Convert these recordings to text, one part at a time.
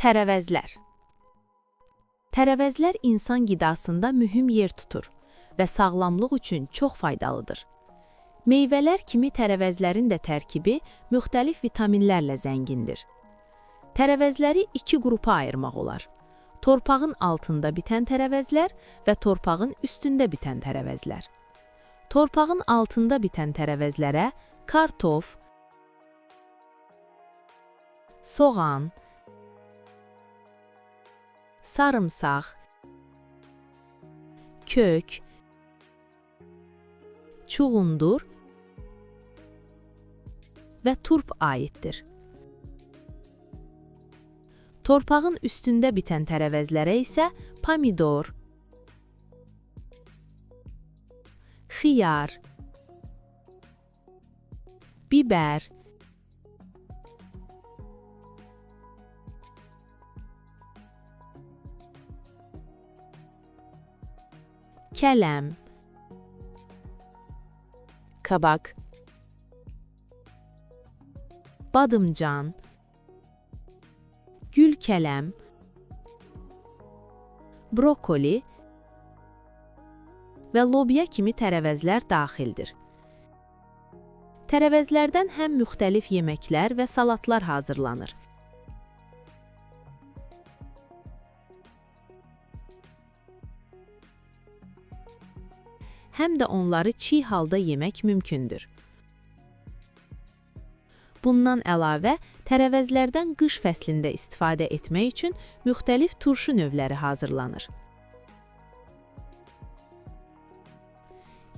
Tərəvəzlər. Tərəvəzlər insan qidasında mühüm yer tutur və sağlamlıq üçün çox faydalıdır. Meyvələr kimi tərəvəzlərin də tərkibi müxtəlif vitaminlərlə zəngindir. Tərəvəzləri iki qrupa ayırmaq olar. Torpağın altında bitən tərəvəzlər və torpağın üstündə bitən tərəvəzlər. Torpağın altında bitən tərəvəzlərə kartof, soğan, sarımsaq, kök, çuğundur və turp aiddir. Torpağın üstündə bitən tərəvəzlərə isə pomidor, xiyar, biber, kələm, kabak, badımcan, gül kələm, brokoli və lobya kimi tərəvəzlər daxildir. Tərəvəzlərdən həm müxtəlif yeməklər və salatlar hazırlanır. Həm də onları çiğ halda yemək mümkündür. Bundan əlavə, tərəvəzlərdən qış fəslində istifadə etmək üçün müxtəlif turşu növləri hazırlanır.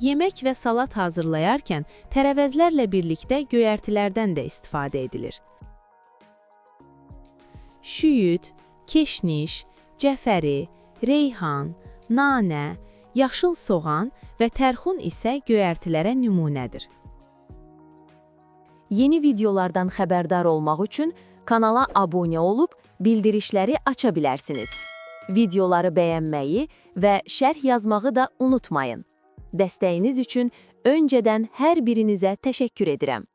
Yemək və salat hazırlayarkən tərəvəzlərlə birlikdə göyərtilərdən də istifadə edilir. Şüyüd, keşniş, cəfəri, reyhan, nanə, yaşıl soğan və tərxun isə göyərtilərə nümunədir. Yeni videolardan xəbərdar olmaq üçün kanala abunə olub bildirişləri aça bilərsiniz. Videoları bəyənməyi və şərh yazmağı da unutmayın. Dəstəyiniz üçün öncədən hər birinizə təşəkkür edirəm.